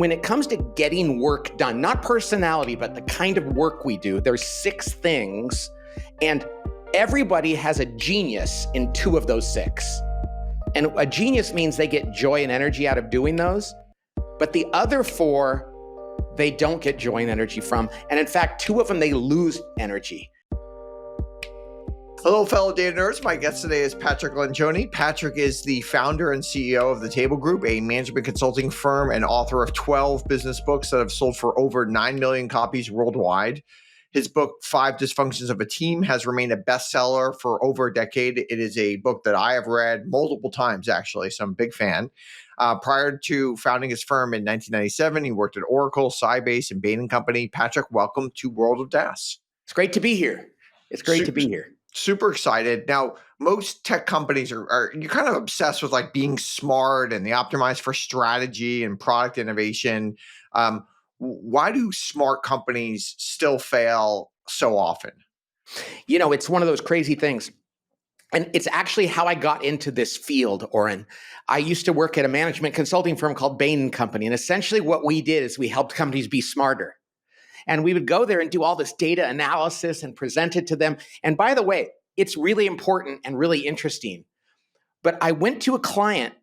when it comes to getting work done, not personality, but the kind of work we do, there's 6 things, and everybody has a genius in 2 of those 6. And a genius means they get joy and energy out of doing those, but the other 4, they don't get joy and energy from. And in fact, 2 of them, they lose energy. Hello, fellow data nerds. My guest today is Patrick Lencioni. Patrick is the founder and CEO of the Table Group, a management consulting firm and author of 12 business books that have sold for over 9 million copies worldwide. His book, 5 Dysfunctions of a Team, has remained a bestseller for over a decade. It is a book that I have read multiple times, actually, so I'm a big fan. Prior to founding his firm in 1997, he worked at Oracle, Sybase, and Bain & Company. Patrick, welcome to World of DaaS. It's great to be here. It's great to be here. Super excited. Now, most tech companies are you're kind of obsessed with like being smart and they optimize for strategy and product innovation. Why do smart companies still fail so often? You know, it's one of those crazy things. And it's actually how I got into this field, Oren. I used to work at a management consulting firm called Bain & Company. And essentially what we did is we helped companies be smarter. And we would go there and do all this data analysis and present it to them. And by the way, it's really important and really interesting. But I went to a client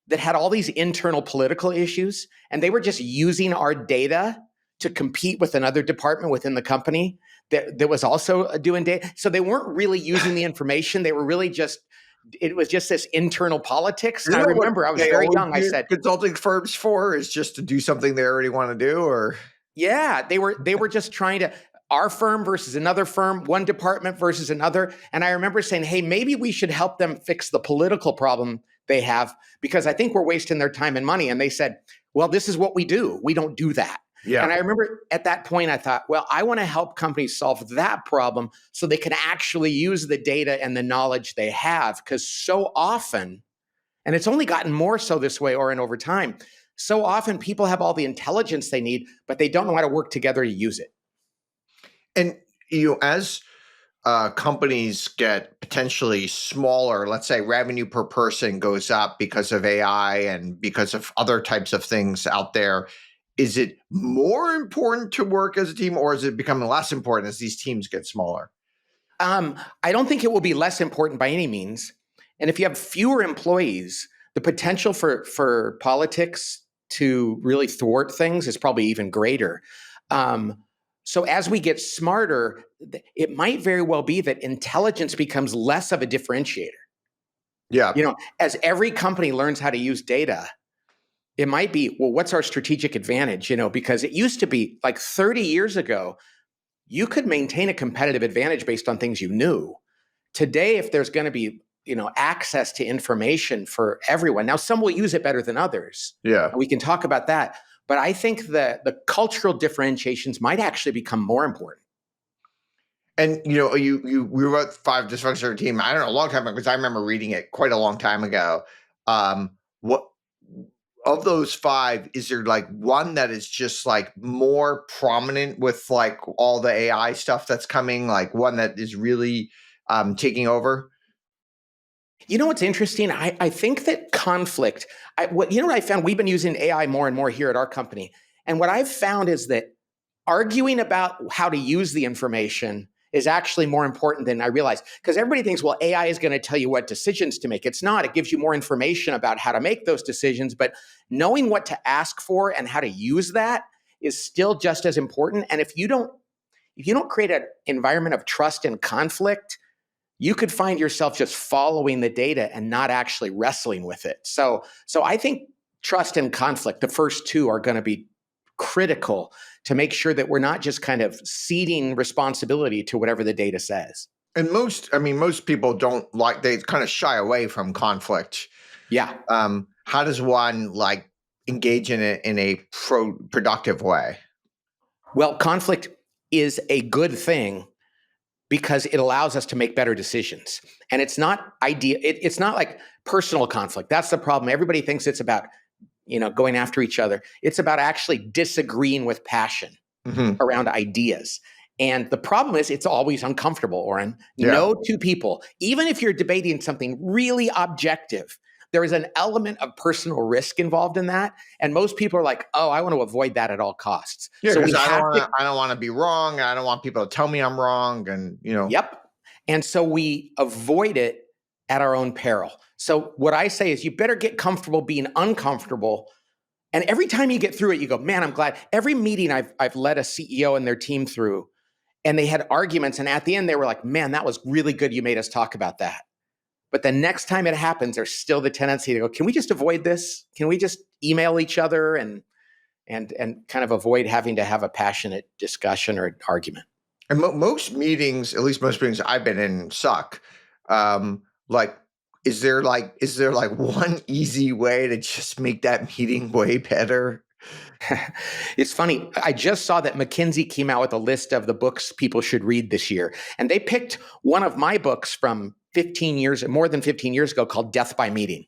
that had all these internal political issues, and they were just using our data to compete with another department within the company that was also doing data. So they weren't really using the information. They were really it was just this internal politics. And I remember I was very young. I said, consulting firms for is just to do something they already want to do, or? Yeah, they were just trying to, our firm versus another firm, one department versus another. And I remember saying, hey, maybe we should help them fix the political problem they have, because I think we're wasting their time and money. And they said, well, this is what we do. We don't do that. Yeah. And I remember at that point, I thought, well, I want to help companies solve that problem so they can actually use the data and the knowledge they have. Because so often, and it's only gotten more so this way, Oren, over time, so often people have all the intelligence they need, but they don't know how to work together to use it. And as companies get potentially smaller, let's say revenue per person goes up because of AI and because of other types of things out there, is it more important to work as a team, or is it becoming less important as these teams get smaller? I don't think it will be less important by any means. And if you have fewer employees, the potential for politics to really thwart things is probably even greater. So as we get smarter, it might very well be that intelligence becomes less of a differentiator. Yeah. As every company learns how to use data, it might be, well, what's our strategic advantage? Because it used to be like 30 years ago, you could maintain a competitive advantage based on things you knew. Today, if there's going to be access to information for everyone. Now, some will use it better than others. Yeah. We can talk about that. But I think that the cultural differentiations might actually become more important. And, we wrote 5 Dysfunctions of a Team, I don't know, a long time ago, because I remember reading it quite a long time ago. What of those 5, is there like one that is just like more prominent with like all the AI stuff that's coming, like one that is really taking over? What's interesting? I think that conflict, what I found, we've been using AI more and more here at our company. And what I've found is that arguing about how to use the information is actually more important than I realized. Because everybody thinks, well, AI is going to tell you what decisions to make. It's not. It gives you more information about how to make those decisions. But knowing what to ask for and how to use that is still just as important. And if you don't create an environment of trust and conflict, you could find yourself just following the data and not actually wrestling with it. So I think trust and conflict, the first 2, are going to be critical to make sure that we're not just kind of ceding responsibility to whatever the data says. And most people they kind of shy away from conflict. Yeah. How does one engage in it in a productive way? Well, conflict is a good thing, because it allows us to make better decisions. And it's not it's not like personal conflict. That's the problem. Everybody thinks it's about, going after each other. It's about actually disagreeing with passion around ideas. And the problem is it's always uncomfortable, Oren. Yeah. No 2 people, even if you're debating something really objective, there is an element of personal risk involved in that. And most people are like, oh, I want to avoid that at all costs. Yeah, So we because have to, I don't want to be wrong. I don't want people to tell me I'm wrong. And yep. And so we avoid it at our own peril. So what I say is you better get comfortable being uncomfortable. And every time you get through it, you go, man, I'm glad. Every meeting I've led a CEO and their team through, and they had arguments. And at the end, they were like, man, that was really good. You made us talk about that. But the next time it happens, there's still the tendency to go, can we just avoid this? Can we just email each other and kind of avoid having to have a passionate discussion or argument? And most meetings, at least most meetings I've been in, suck. Like, is there like one easy way to just make that meeting way better? It's funny. I just saw that McKinsey came out with a list of the books people should read this year. And they picked one of my books from more than 15 years ago called Death by Meeting.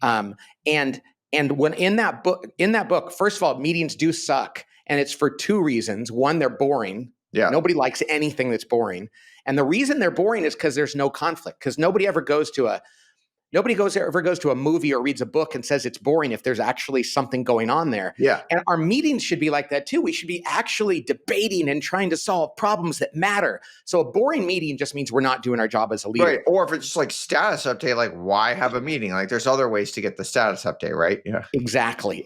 Um, and when in that book, first of all, meetings do suck. And it's for two reasons. One, they're boring. Yeah. Nobody likes anything that's boring. And the reason they're boring is because there's no conflict. Because nobody ever goes to a movie or reads a book and says it's boring if there's actually something going on there. Yeah. And our meetings should be like that too. We should be actually debating and trying to solve problems that matter. So a boring meeting just means we're not doing our job as a leader. Right. Or if it's just like status update, like why have a meeting? Like there's other ways to get the status update, right? Yeah. Exactly.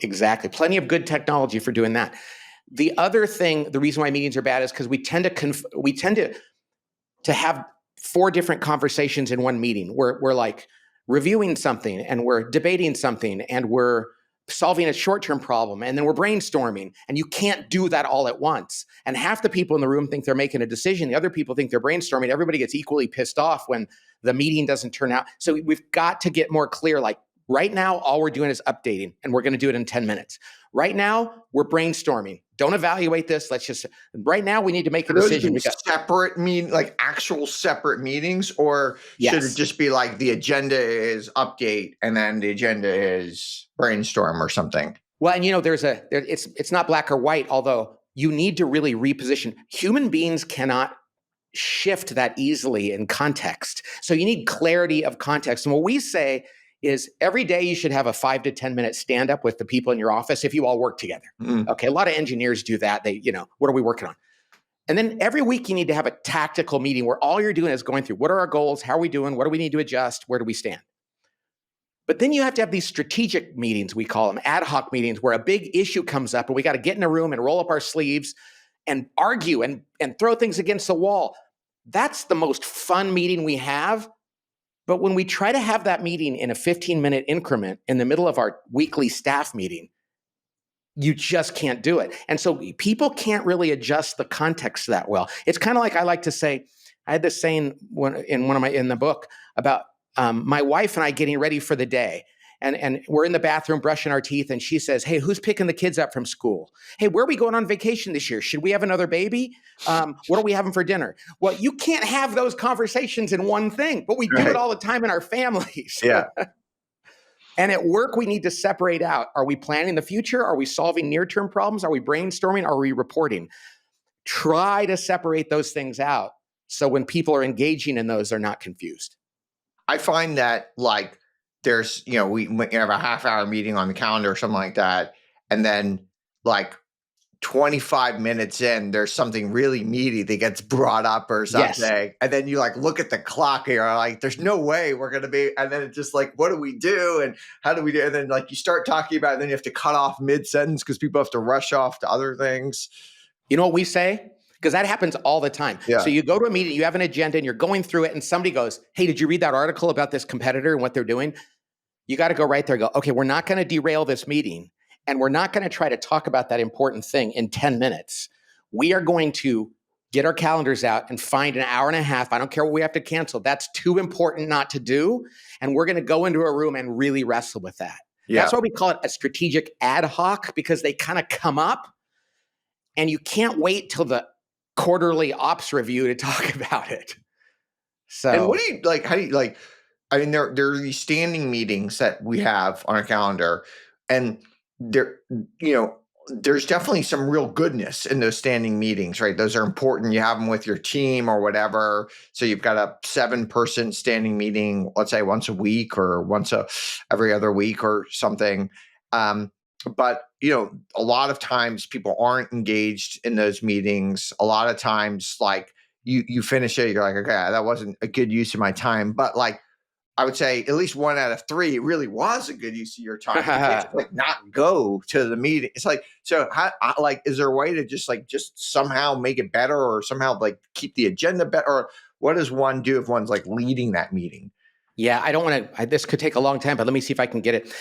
Plenty of good technology for doing that. The other thing, the reason why meetings are bad is because we tend to have four different conversations in one meeting. We're like reviewing something and we're debating something and we're solving a short-term problem and then we're brainstorming, and you can't do that all at once. And half the people in the room think they're making a decision. The other people think they're brainstorming. Everybody gets equally pissed off when the meeting doesn't turn out. So we've got to get more clear. Like right now, all we're doing is updating, and we're going to do it in 10 minutes. Right now, we're brainstorming. Don't evaluate this. Right now, we need to make a decision. Like actual separate meetings, or should it just be like the agenda is update and then the agenda is brainstorm or something? Well, and it's not black or white, although you need to really reposition. Human beings cannot shift that easily in context. So you need clarity of context. And what we say is every day you should have a 5 to 10 minute stand up with the people in your office if you all work together. Okay. A lot of engineers do that. What are we working on? And then every week you need to have a tactical meeting where all you're doing is going through what are our goals? How are we doing? What do we need to adjust? Where do we stand? But then you have to have these strategic meetings, we call them ad hoc meetings, where a big issue comes up and we got to get in a room and roll up our sleeves and argue and throw things against the wall. That's the most fun meeting we have. But when we try to have that meeting in a 15-minute increment in the middle of our weekly staff meeting, you just can't do it. And so people can't really adjust the context that well. It's kind of like I like to say, I had this saying in the book about my wife and I getting ready for the day. And we're in the bathroom brushing our teeth, and she says, hey, who's picking the kids up from school? Hey, where are we going on vacation this year? Should we have another baby? What are we having for dinner? Well, you can't have those conversations in one thing, but we do it all the time in our families. Yeah. And at work, we need to separate out. Are we planning the future? Are we solving near-term problems? Are we brainstorming? Are we reporting? Try to separate those things out so when people are engaging in those, they're not confused. I find that like there's, we have a half-hour meeting on the calendar or something like that. And then like 25 minutes in, there's something really meaty that gets brought up or something. Yes. And then you like look at the clock and you're like, there's no way we're going to be. And then it's just like, what do we do? And how do we do? And then like you start talking about it, and then you have to cut off mid-sentence because people have to rush off to other things. You know what we say? Because that happens all the time. Yeah. So you go to a meeting, you have an agenda, and you're going through it, and somebody goes, hey, did you read that article about this competitor and what they're doing? You got to go right there and go, okay, we're not going to derail this meeting, and we're not going to try to talk about that important thing in 10 minutes. We are going to get our calendars out and find an hour and a half. I don't care what we have to cancel. That's too important not to do. And we're going to go into a room and really wrestle with that. Yeah. That's why we call it a strategic ad hoc, because they kind of come up and you can't wait till the quarterly ops review to talk about it. So, and what do you like? How do you like? I mean, there are these standing meetings that we have on our calendar, and they're, there's definitely some real goodness in those standing meetings, right? Those are important. You have them with your team or whatever. So you've got a 7-person standing meeting, let's say once a week or every other week or something. But a lot of times people aren't engaged in those meetings. A lot of times, like you finish it, you're like, okay, that wasn't a good use of my time. But like I would say at least 1 out of 3 it really was a good use of your time. You can't just like not go to the meeting. It's like, so how, like, is there a way to just somehow make it better or somehow like keep the agenda better? Or what does one do if one's like leading that meeting? Yeah, I don't want to, this could take a long time, but let me see if I can get it.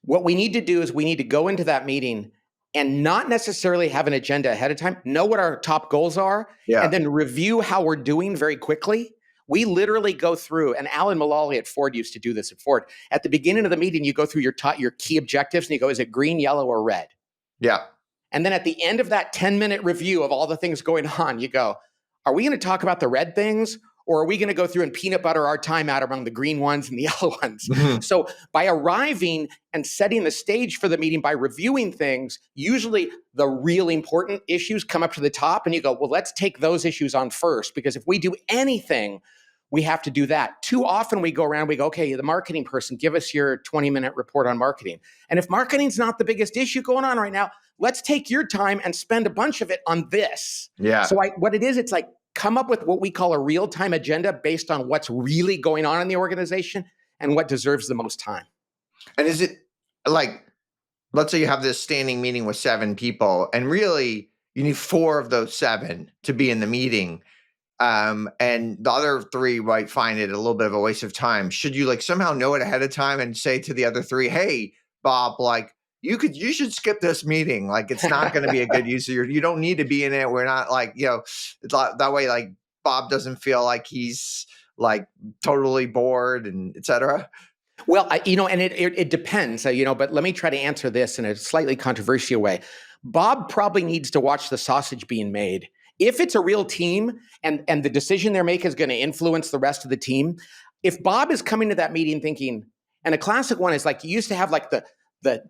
What we need to do is we need to go into that meeting and not necessarily have an agenda ahead of time, know what our top goals are, Yeah. and then review how we're doing very quickly. We literally go through, and Alan Mulally at Ford used to do this at Ford. At the beginning of the meeting, you go through your key objectives and you go, is it green, yellow, or red? Yeah. And then at the end of that 10-minute review of all the things going on, you go, are we going to talk about the red things? Or are we going to go through and peanut butter our time out among the green ones and the yellow ones? Mhm. So by arriving and setting the stage for the meeting by reviewing things, usually the really important issues come up to the top and you go, well, let's take those issues on first, because if we do anything, we have to do that. Too often we go around, we go, okay, the marketing person, give us your 20-minute report on marketing. And if marketing's not the biggest issue going on right now, let's take your time and spend a bunch of it on this. Yeah. So what it is, it's like come up with what we call a real-time agenda based on what's really going on in the organization and what deserves the most time. And is it like, let's say you have this standing meeting with 7 people and really you need 4 of those 7 to be in the meeting. And the other 3 might find it a little bit of a waste of time. Should you like somehow know it ahead of time and say to the other 3, hey, Bob, like you should skip this meeting. Like it's not going to be a good use of you don't need to be in it. We're not like, that way, like Bob doesn't feel like he's like totally bored and etc. Well, and it depends, but let me try to answer this in a slightly controversial way. Bob probably needs to watch the sausage being made. If it's a real team and the decision they make is going to influence the rest of the team, if Bob is coming to that meeting thinking, and a classic one is like you used to have like the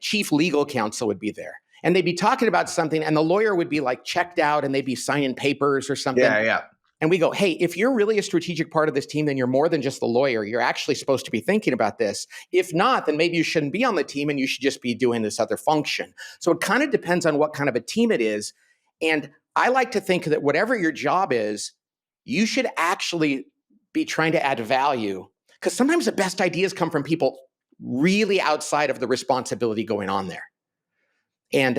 chief legal counsel would be there and they'd be talking about something and the lawyer would be like checked out and they'd be signing papers or something. Yeah. And we go, hey, if you're really a strategic part of this team, then you're more than just the lawyer. You're actually supposed to be thinking about this. If not, then maybe you shouldn't be on the team and you should just be doing this other function. So it kind of depends on what kind of a team it is. And I like to think that whatever your job is, you should actually be trying to add value, because sometimes the best ideas come from people really outside of the responsibility going on there. And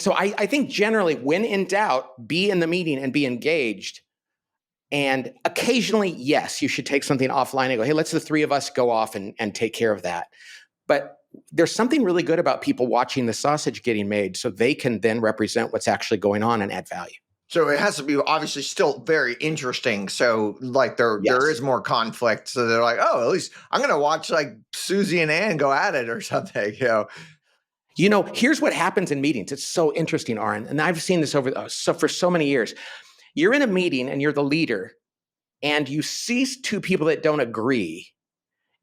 so I think generally, when in doubt, be in the meeting and be engaged. And occasionally, yes, you should take something offline and go, hey, let's the 3 of us go off and take care of that. But there's something really good about people watching the sausage getting made so they can then represent what's actually going on and add value. So it has to be obviously still very interesting. So like there is more conflict. So they're like, oh, at least I'm going to watch like Susie and Ann go at it or something, Here's what happens in meetings. It's so interesting, Aaron. And I've seen this for so many years. You're in a meeting and you're the leader and you see 2 people that don't agree.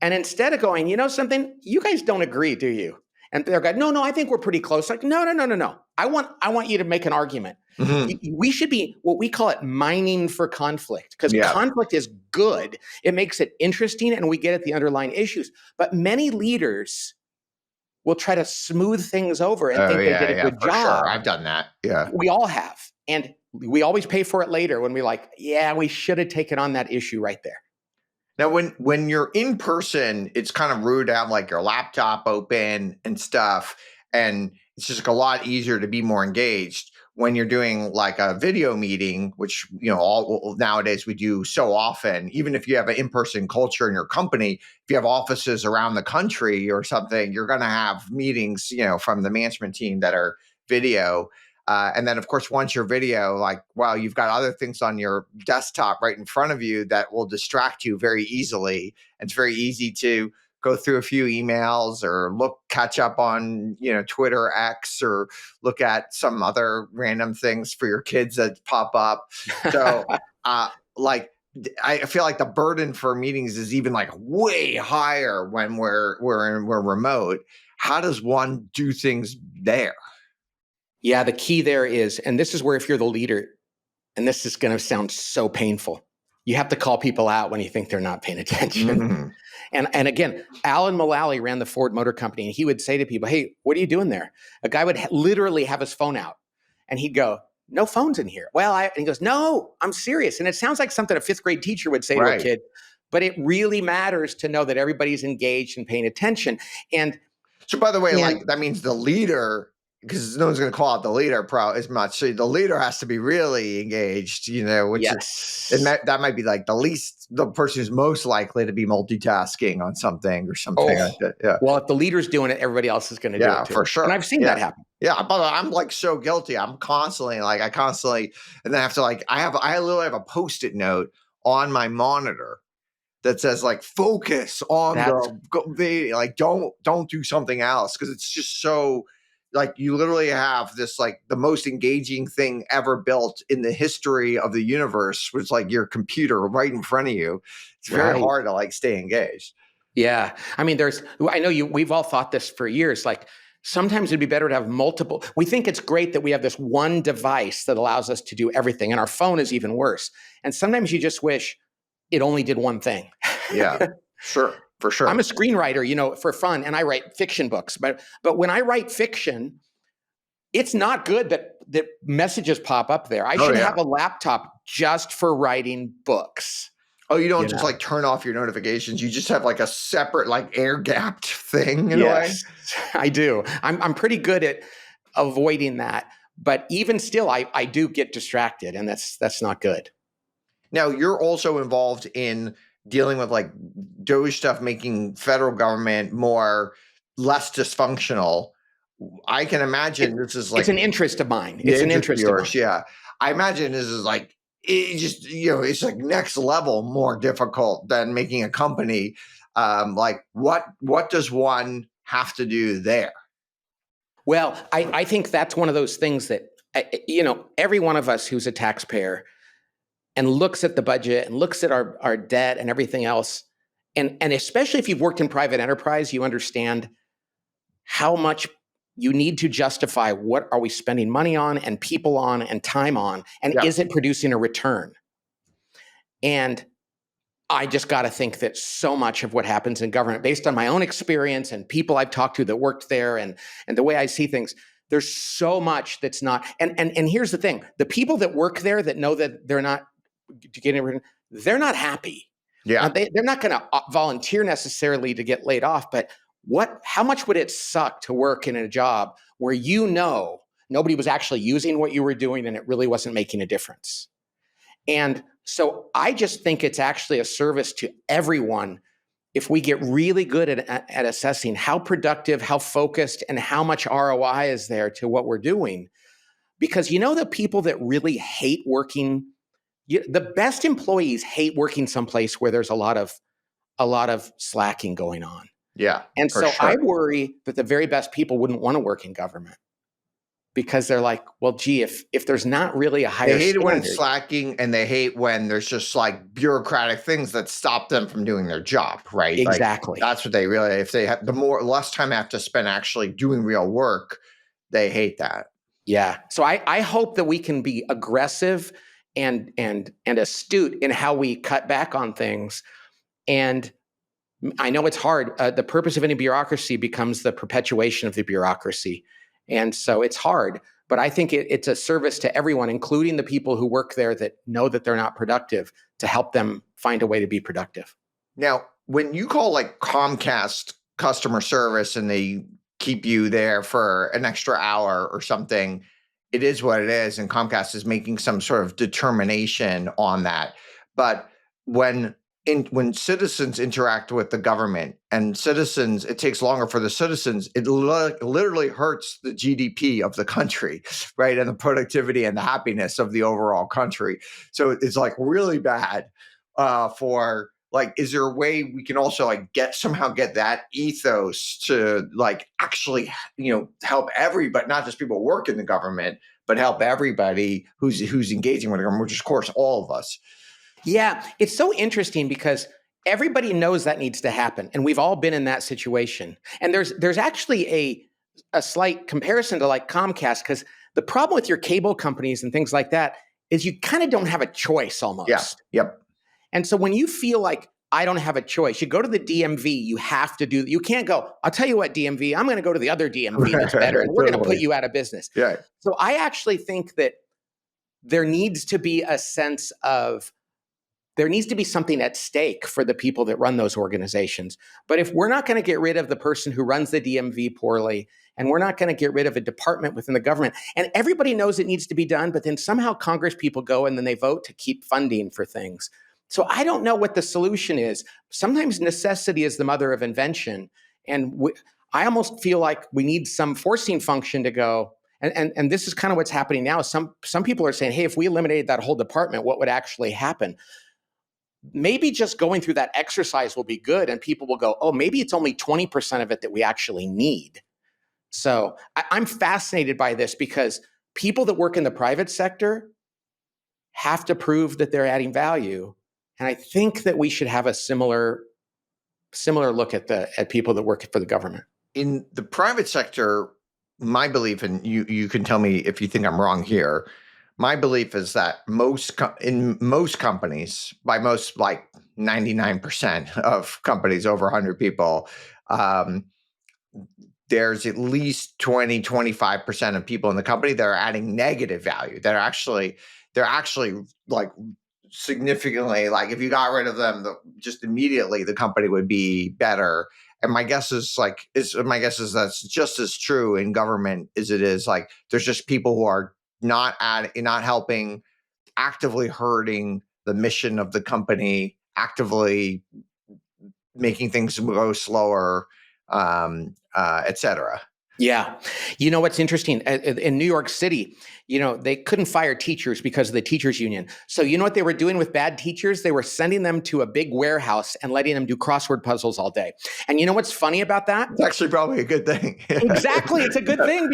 And instead of going, something, you guys don't agree, do you? And they're going, no, I think we're pretty close. Like, no. I want you to make an argument. Mm-hmm. We should be what we call it mining for conflict, because conflict is good. It makes it interesting and we get at the underlying issues. But many leaders will try to smooth things over and think they did a good job. Sure. I've done that. Yeah. We all have. And we always pay for it later when we we should have taken on that issue right there. Now, when you're in person, it's kind of rude to have like your laptop open and stuff. And it's just like a lot easier to be more engaged. When you're doing like a video meeting, which, all nowadays we do so often, even if you have an in-person culture in your company, if you have offices around the country or something, you're going to have meetings, from the management team that are video. And then, of course, once you're video, like, wow, you've got other things on your desktop right in front of you that will distract you very easily. And it's very easy to go through a few emails or catch up on, Twitter X, or look at some other random things for your kids that pop up. So, I feel like the burden for meetings is even like way higher when we're remote. how does one do things there? Yeah, the key there is, and this is where if you're the leader, and this is going to sound so painful, you have to call people out when you think they're not paying attention. Mm. And again, Alan Mulally ran the Ford Motor Company, and he would say to people, "Hey, what are you doing there?" A guy would literally have his phone out, and he'd go, "No phones in here." And he goes, "No, I'm serious." And it sounds like something a fifth grade teacher would say to a Right. kid, but it really matters to know that everybody's engaged and paying attention. And So, by the way, and like that means the leader, because no one's going to call out the leader as much. So the leader has to be really engaged, which is, and yes, that might be like the person who's most likely to be multitasking on something or something like oh, that. Yeah. well, if the leader's doing it, everybody else is going to do Yeah, it for too. And sure. I've seen Yeah. that happen. Yeah. But I'm like so guilty. I'm constantly like, and then I have to like, I literally have a Post-it note on my monitor that says like focus on That's the like don't do something else, because it's just so like you literally have this like the most engaging thing ever built in the history of the universe, which is like your computer right in front of you. It's very right. hard to like stay engaged. Yeah. I mean, I know we've all thought this for years. Like sometimes it'd be better to have multiple. We think it's great that we have this one device that allows us to do everything. And our phone is even worse. And sometimes you just wish it only did one thing. Yeah, sure, for I'm sure. a screenwriter, for fun, and I write fiction books. But when I write fiction, it's not good that messages pop up there. I Oh should yeah. have a laptop just for writing books. Oh, you don't You just know? like turn off your notifications. You just have like a separate like air gapped thing in a way. Yes, I do. I'm pretty good at avoiding that, but even still, I do get distracted, and that's not good. Now, you're also involved in dealing with like Doge stuff, making federal government less dysfunctional. I can imagine this is It's like an interest of mine. the It's an interest of interest of yours. mine. Yeah. I imagine this is like, it just, it's like next level more difficult than making a company. Like what does one have to do there? Well, I think that's one of those things that every one of us who's a taxpayer and looks at the budget and looks at our debt and everything else, and especially if you've worked in private enterprise, you understand how much you need to justify what are we spending money on and people on and time on, and Yeah. is it producing a return? And I just got to think that so much of what happens in government, based on my own experience and people I've talked to that worked there, and the way I see things, there's so much that's not. And here's the thing: the people that work there that know that they're not getting rid, they're not happy. Now Yeah. they're not going to volunteer necessarily to get laid off, but how much would it suck to work in a job where nobody was actually using what you were doing and it really wasn't making a difference? And so I just think it's actually a service to everyone if we get really good at assessing how productive, how focused, and how much ROI is there to what we're doing. Because the people that really hate working, the best employees hate working someplace where there's a lot of slacking going on. Yeah, And for so I sure. worry that the very best people wouldn't want to work in government because they're like, well, gee, if there's not really a They higher hate it when it's standard. slacking, and they hate when there's just like bureaucratic things that stop them from doing their job, right? Like Exactly. that's what if they have less time they have to spend actually doing real work, they hate that. Yeah. So I hope that we can be aggressive and astute in how we cut back on things. And I know it's hard. The purpose of any bureaucracy becomes the perpetuation of the bureaucracy. And so it's hard. But I think it's a service to everyone, including the people who work there that know that they're not productive, to help them find a way to be productive. Now, when you call like Comcast customer service and they keep you there for an extra hour or something, it is what it is. And Comcast is making some sort of determination on that. But when citizens interact with the government and citizens, it takes longer for the citizens. It literally hurts the GDP of the country, right? And the productivity and the happiness of the overall country. So it's like really bad for like, is there a way we can also like get that ethos to like actually, help everybody, not just people who work in the government, but help everybody who's engaging with the government, which is, of course, all of us. Yeah, it's so interesting because everybody knows that needs to happen, and we've all been in that situation. And there's actually a slight comparison to like Comcast, because the problem with your cable companies and things like that is you kind of don't have a choice Yeah. almost. Yep. And so when you feel like I don't have a choice, you go to the DMV, you have to do, you can't go, I'll tell you what, DMV, I'm going to go to the other DMV that's better, and we're going to put Totally. you out of business. Yeah. So I actually think that there needs to be a sense of, there needs to be something at stake for the people that run those organizations. But if we're not going to get rid of the person who runs the DMV poorly, and we're not going to get rid of a department within the government, and everybody knows it needs to be done, but then somehow Congress people go and then they vote to keep funding for things. So I don't know what the solution is. Sometimes necessity is the mother of invention. And I almost feel like we need some forcing function to go, and this is kind of what's happening now. Some people are saying, hey, if we eliminated that whole department, what would actually happen? Maybe just going through that exercise will be good, and people will go, oh, maybe it's only 20% of it that we actually need. So I'm fascinated by this, because people that work in the private sector have to prove that they're adding value. And I think that we should have a similar look at people that work for the government. In the private sector, my belief, and you can tell me if you think I'm wrong here, my belief is that in most companies, by most, like 99% of companies over 100 people, there's at least 20, 25% of people in the company that are adding negative value, that are they're actually like significantly, like if you got rid of them, just immediately the company would be better. And my guess is that's just as true in government as it is, like there's just people who are not helping, actively hurting the mission of the company, actively making things go slower, etc. Yeah. You know what's interesting? In New York City, they couldn't fire teachers because of the teachers union. So you know what they were doing with bad teachers? They were sending them to a big warehouse and letting them do crossword puzzles all day. And you know what's funny about that? It's actually probably a good thing. Exactly. It's a good thing,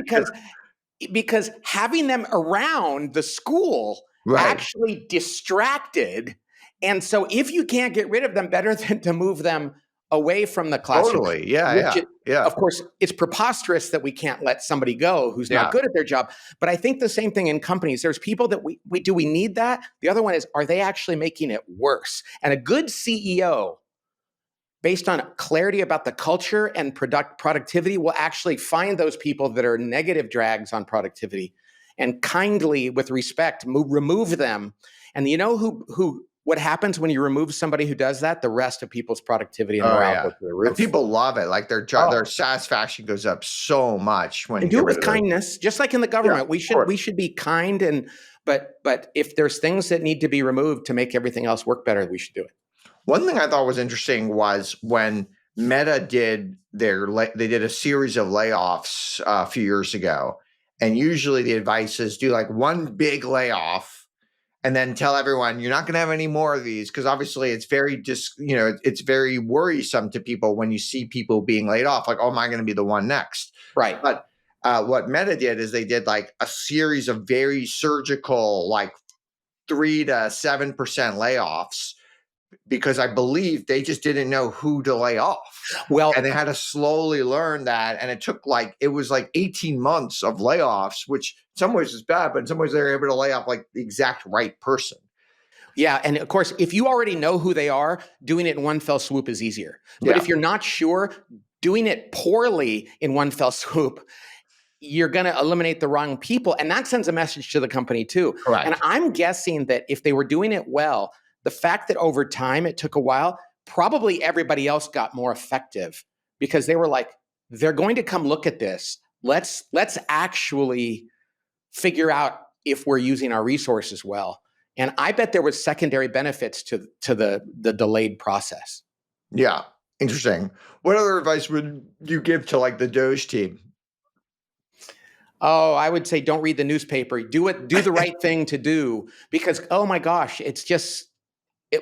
because having them around the school Right. actually distracted. And so if you can't get rid of them, better than to move them away from the classroom. Totally. Yeah. Which Yeah. of course, it's preposterous that we can't let somebody go who's Yeah. not good at their job. But I think the same thing in companies. There's people that we need that. The other one is, are they actually making it worse? And a good CEO, based on clarity about the culture and productivity, will actually find those people that are negative drags on productivity, and kindly, with respect, remove them. And you know what happens when you remove somebody who does that? The rest of people's productivity and morale go through the roof. And people love it. Like their satisfaction goes up so much when And you do get it with rid of them. kindness, just like in the government. Yeah, we should be kind, but if there's things that need to be removed to make everything else work better, we should do it. One thing I thought was interesting was when Meta did they did a series of layoffs a few years ago, and usually the advice is do like one big layoff and then tell everyone you're not going to have any more of these, because obviously it's it's very worrisome to people when you see people being laid off, like, oh, am I going to be the one next? Right. But what Meta did is they did like a series of very surgical, like 3 to 7% layoffs, because I believe they just didn't know who to lay off. Well, and they had to slowly learn that. And it was like 18 months of layoffs, which in some ways is bad, but in some ways they were able to lay off like the exact right person. yeah. And of course, if you already know who they are, doing it in one fell swoop is easier. But Yeah. if you're not sure, doing it poorly in one fell swoop, you're going to eliminate the wrong people. And that sends a message to the company too. Correct. And I'm guessing that if they were doing it well, the fact that over time it took a while, probably everybody else got more effective, because they were like, they're going to come look at this. Let's actually figure out if we're using our resources well. And I bet there was secondary benefits to the delayed process. Yeah. Interesting. What other advice would you give to like the Doge team? Oh, I would say don't read the newspaper. Do the right thing to do, because, oh my gosh,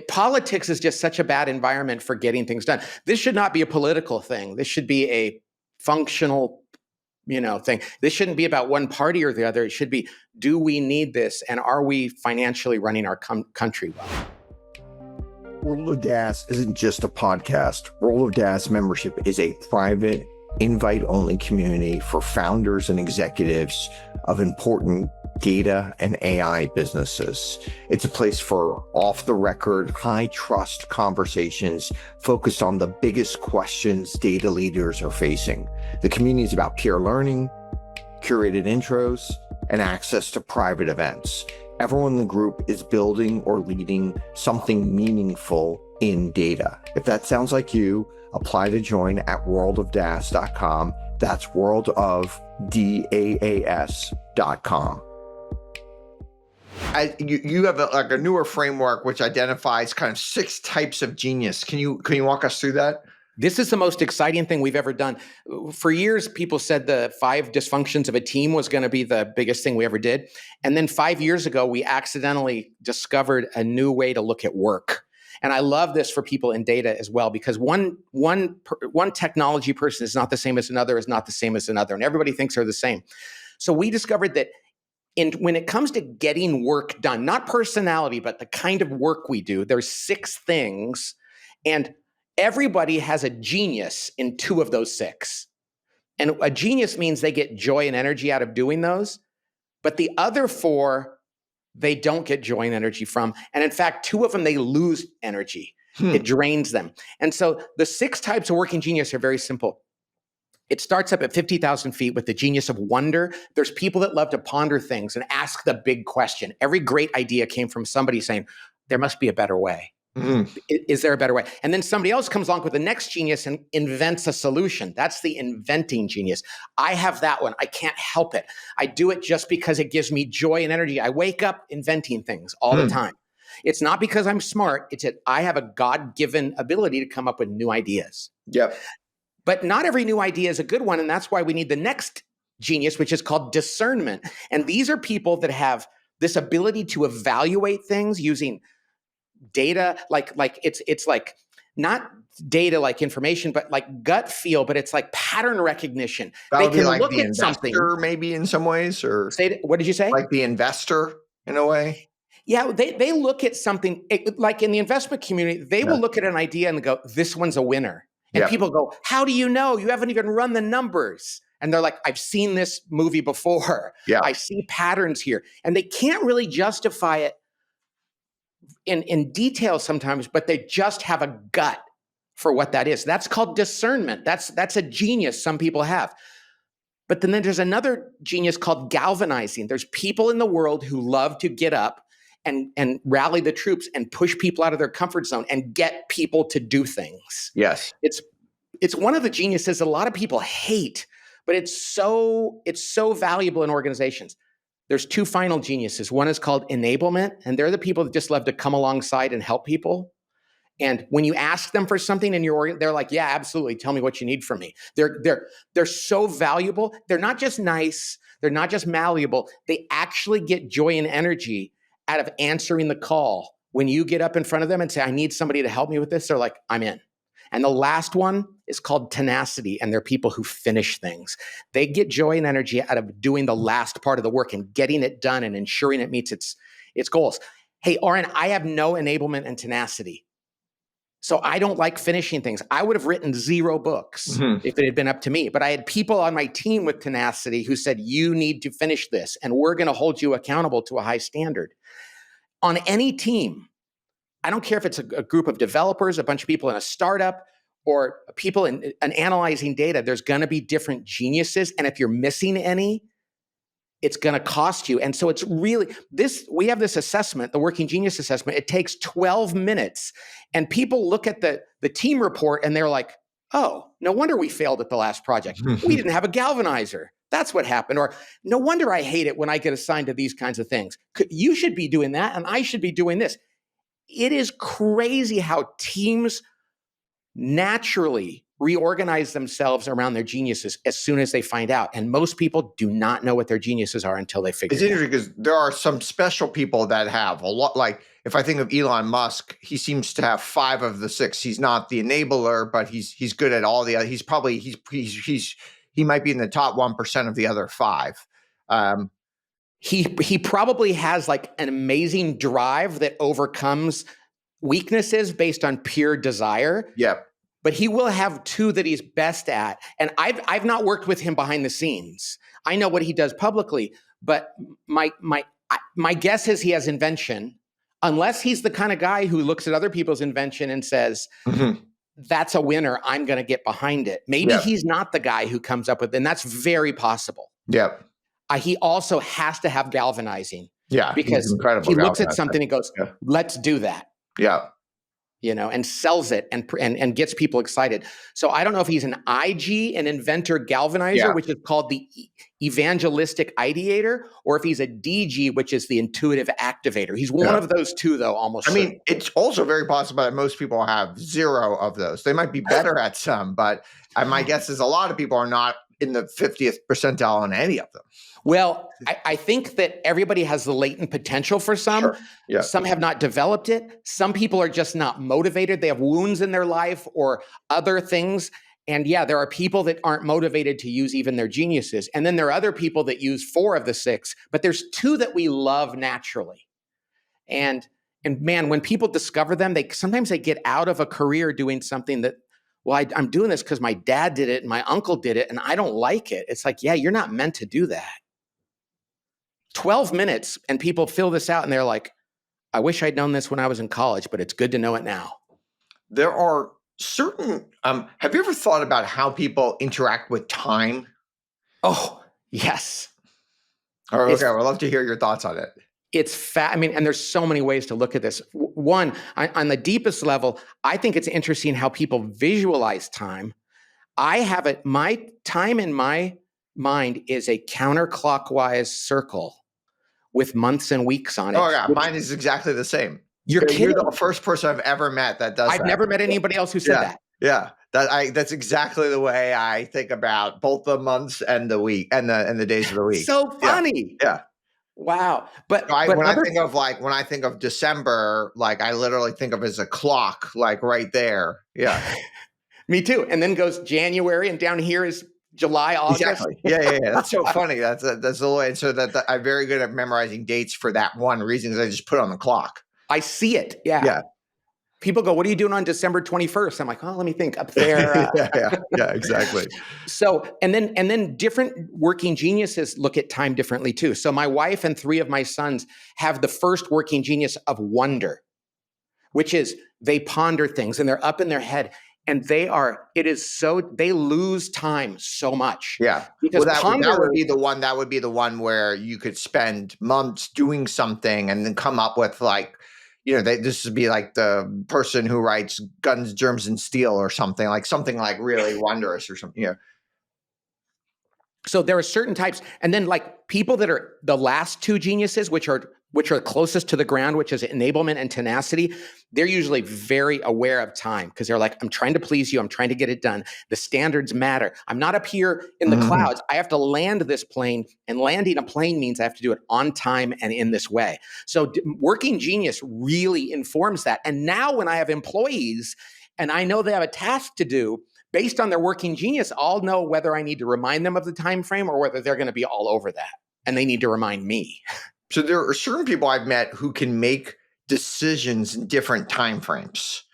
politics is just such a bad environment for getting things done. This should not be a political thing. This should be a functional, thing. This shouldn't be about one party or the other. It should be, do we need this? And are we financially running our country well? World of DaaS isn't just a podcast. World of DaaS membership is a private, invite-only community for founders and executives of important data and AI businesses. It's a place for off-the-record, high-trust conversations focused on the biggest questions data leaders are facing. The community is about peer learning, curated intros, and access to private events. Everyone in the group is building or leading something meaningful in data. If that sounds like you, apply to join at worldofdaas.com. That's worldofdaas.com. You have a newer framework which identifies kind of 6 types of genius. Can you walk us through that? This is the most exciting thing we've ever done. For years, people said the 5 dysfunctions of a team was going to be the biggest thing we ever did. And then 5 years ago, we accidentally discovered a new way to look at work. And I love this for people in data as well, because one technology person is not the same as another, is not the same as another. And everybody thinks they're the same. So we discovered that when it comes to getting work done, not personality, but the kind of work we do, there's 6 things. And everybody has a genius in 2 of those 6. And a genius means they get joy and energy out of doing those. But the other 4, they don't get joy and energy from. And in fact, 2 of them, they lose energy. It drains them. And so the 6 types of working genius are very simple. It starts up at 50,000 feet with the genius of wonder. There's people that love to ponder things and ask the big question. Every great idea came from somebody saying, there must be a better way. Is there a better way? And then somebody else comes along with the next genius and invents a solution. That's the inventing genius. I have that one. I can't help it. I do it just because it gives me joy and energy. I wake up inventing things all the time. It's not because I'm smart. It's that I have a God-given ability to come up with new ideas. Yep. But not every new idea is a good one. And that's why we need the next genius, which is called discernment. And these are people that have this ability to evaluate things using data, like it's like not data like information, but like gut feel, but it's like pattern recognition. That They would be can like look the at something. investor maybe in some ways, or What did you say? like the investor in a way? Yeah, they look at something, like in the investment community, they will look at an idea and go, this one's a winner. And people go, how do you know? You haven't even run the numbers. And they're like, I've seen this movie before. Yeah. I see patterns here. And they can't really justify it in detail sometimes, but they just have a gut for what that is. That's called discernment. That's a genius some people have. But then there's another genius called galvanizing. There's people in the world who love to get up and rally the troops and push people out of their comfort zone and get people to do things. Yes. It's one of the geniuses a lot of people hate, but it's so valuable in organizations. There's 2 final geniuses. One is called enablement, and they're the people that just love to come alongside and help people. And when you ask them for something in your org, they're like, yeah, absolutely. Tell me what you need from me. They're so valuable. They're not just nice. They're not just malleable. They actually get joy and energy out of answering the call. When you get up in front of them and say, I need somebody to help me with this, they're like, I'm in. And the last one is called tenacity, and they're people who finish things. They get joy and energy out of doing the last part of the work and getting it done and ensuring it meets its goals. Hey, Oren, I have no enablement and tenacity. So I don't like finishing things. I would have written 0 books if it had been up to me. But I had people on my team with tenacity who said, you need to finish this, and we're going to hold you accountable to a high standard. On any team, I don't care if it's a group of developers, a bunch of people in a startup, or people in analyzing data, there's going to be different geniuses. And if you're missing any, it's going to cost you. And so it's really we have this assessment, the Working Genius Assessment. It takes 12 minutes. And people look at the team report and they're like, oh, no wonder we failed at the last project. We didn't have a galvanizer. That's what happened. Or no wonder I hate it when I get assigned to these kinds of things. You should be doing that, and I should be doing this. It is crazy how teams naturally reorganize themselves around their geniuses as soon as they find out. And most people do not know what their geniuses are until they figure it out. It's interesting because there are some special people that have a lot. Like if I think of Elon Musk, he seems to have 5 of the 6. He's not the enabler, but he's good at all the other. He's probably he might be in the top 1% of the other 5. He probably has like an amazing drive that overcomes weaknesses based on pure desire. Yeah. But he will have two that he's best at. And I've not worked with him behind the scenes. I know what he does publicly, but my guess is he has invention, unless he's the kind of guy who looks at other people's invention and says, that's a winner, I'm going to get behind it. Maybe he's not the guy who comes up with, and that's very possible. Yeah. He also has to have galvanizing. Yeah. Because he looks at something and goes, let's do that. Yeah. And sells it and gets people excited. So I don't know if he's an IG, an inventor galvanizer, which is called the evangelistic ideator, or if he's a DG, which is the intuitive activator. He's one of those two, though, almost. I mean, it's also very possible that most people have zero of those. They might be better at some, but my guess is a lot of people are not in the 50th percentile on any of them. Well, I think that everybody has the latent potential for some. Sure. Yeah. Some have not developed it. Some people are just not motivated. They have wounds in their life or other things. And yeah, there are people that aren't motivated to use even their geniuses. And then there are other people that use 4 of the 6, but there's 2 that we love naturally. And man, when people discover them, sometimes they get out of a career doing something that, well, I'm doing this because my dad did it and my uncle did it and I don't like it. It's like, yeah, you're not meant to do that. 12 minutes and people fill this out and they're like, I wish I'd known this when I was in college, but it's good to know it now. There are certain, have you ever thought about how people interact with time? Oh, yes. Okay, I'd love to hear your thoughts on it. It's I mean, and there's so many ways to look at this. One, on the deepest level, I think it's interesting how people visualize time. I have it, my time in my mind is a counterclockwise circle with months and weeks on it. Oh yeah, mine is exactly the same. You're kidding. You're the first person I've ever met that does that. I've never met anybody else who said that. Yeah, that's exactly the way I think about both the months and the week and the days of the week. So funny. Yeah. Wow. But when I think of December, like I literally think of it as a clock, like right there. Yeah. Me too. And then goes January, and down here is July, August. Exactly. Yeah. That's so funny. That's the way. So that I'm very good at memorizing dates for that one reason, is I just put it on the clock. I see it. Yeah. People go, what are you doing on December 21st? I'm like, oh, let me think up there. Yeah, exactly. So, and then different working geniuses look at time differently too. So my wife and 3 of my sons have the first working genius of wonder, which is they ponder things and they're up in their head. And they lose time so much. Yeah. Because that would be the one where you could spend months doing something and then come up with like, this would be like the person who writes Guns, Germs, and Steel or something like really wondrous or something. Yeah. So there are certain types, and then like people that are the last 2 geniuses, which are closest to the ground, which is enablement and tenacity. They're usually very aware of time because they're like, I'm trying to please you. I'm trying to get it done. The standards matter. I'm not up here in the clouds. I have to land this plane, and landing a plane means I have to do it on time and in this way. So working genius really informs that. And now when I have employees and I know they have a task to do, based on their working genius, I'll know whether I need to remind them of the time frame or whether they're going to be all over that and they need to remind me. So there are certain people I've met who can make decisions in different time frames.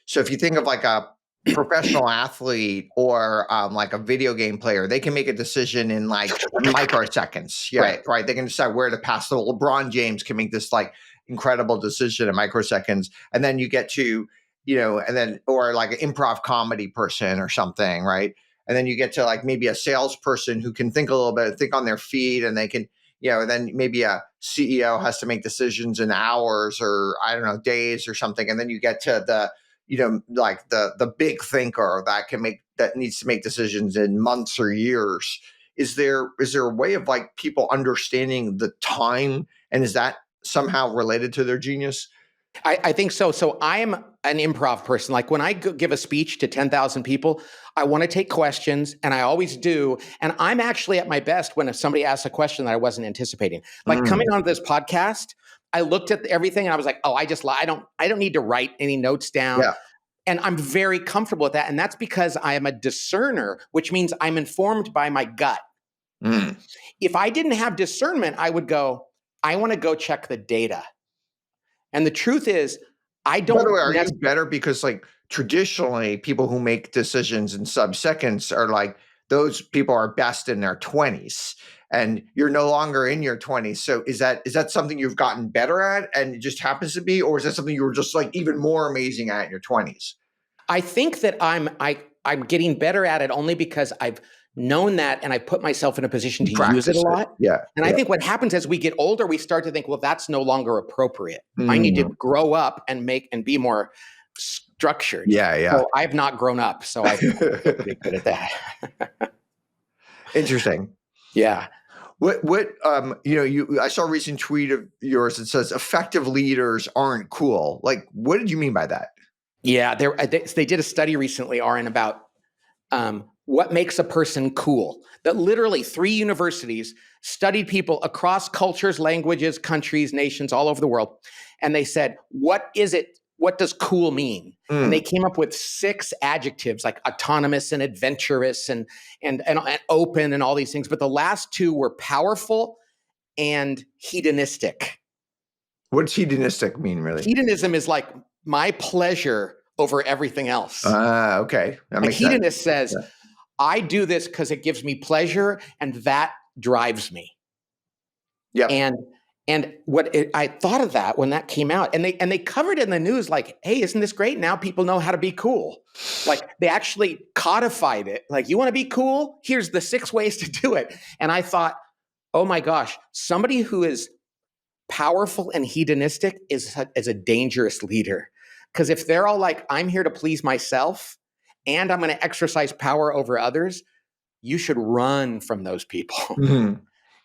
So if you think of like a professional athlete or like a video game player, they can make a decision in like microseconds. Yeah, right. They can decide where to pass. So LeBron James can make this like incredible decision in microseconds. And then you get to, or like an improv comedy person or something, right? And then you get to like maybe a salesperson who can think a little bit, think on their feet, and they can, then maybe a CEO has to make decisions in hours or I don't know, days or something. And then you get to the, like the big thinker that needs to make decisions in months or years. Is there a way of like people understanding the time, and is that somehow related to their genius? I think so. So I'm an improv person. Like when I give a speech to 10,000 people, I want to take questions, and I always do. And I'm actually at my best when somebody asks a question that I wasn't anticipating. Like coming onto this podcast, I looked at everything and I was like, oh, I don't need to write any notes down. Yeah. And I'm very comfortable with that. And that's because I am a discerner, which means I'm informed by my gut. If I didn't have discernment, I would go, I want to go check the data. And the truth is, I By the don't way, are you necessarily. better because like traditionally people who make decisions in sub-seconds are like those people are best in their 20s and you're no longer in your 20s. So is that something you've gotten better at and it just happens to be, or is that something you were just like even more amazing at in your 20s? I think that I'm getting better at it only because I've known that and I put myself in a position You to use it a practice it. lot. Yeah. And I Yeah. think what happens as we get older, we start to think, well, that's no longer appropriate. I need to Mm, grow up and be more structured. yeah, yeah. So I've not grown up, so I feel pretty good at that. Interesting. Yeah. You I saw a recent tweet of yours that says effective leaders aren't cool. Like, what did you mean by that? Yeah, they did a study recently, Aaron, about what makes a person cool. That literally 3 universities studied people across cultures, languages, countries, nations, all over the world. And they said, what is it? What does cool mean? And they Mm. came up with 6 adjectives like autonomous and adventurous and open and all these things. But the last 2 were powerful and hedonistic. What does hedonistic mean, really? Hedonism is like my pleasure over everything else. Ah, okay. That Like makes sense. hedonist says, Yeah. I do this because it gives me pleasure and that drives me. Yep. And I thought of that when that came out, and they covered it in the news like, hey, isn't this great? Now people know how to be cool. Like they actually codified it. Like, you want to be cool? Here's the 6 ways to do it. And I thought, oh my gosh, somebody who is powerful and hedonistic is a dangerous leader. Because if they're all like, I'm here to please myself and I'm going to exercise power over others, you should run from those people. Mhm.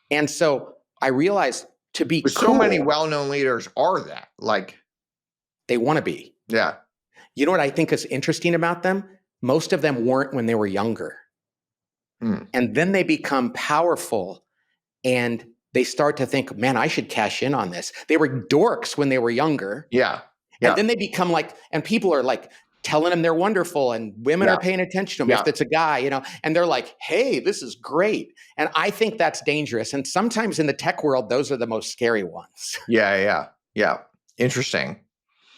And so I realized to be But so many cool, well-known leaders are that. Like, they want to be. yeah. You know what I think is interesting about them? Most of them weren't when they were younger. Mm. And then they become powerful and they start to think, man, I should cash in on this. They were dorks when they were younger. Yeah. And Yeah. then they become like, and people are like telling them they're wonderful and women Yeah. are paying attention to them Yeah. if it's a guy, and they're like, hey, this is great. And I think that's dangerous. And sometimes in the tech world, those are the most scary ones. Yeah. Yeah. Yeah. Interesting.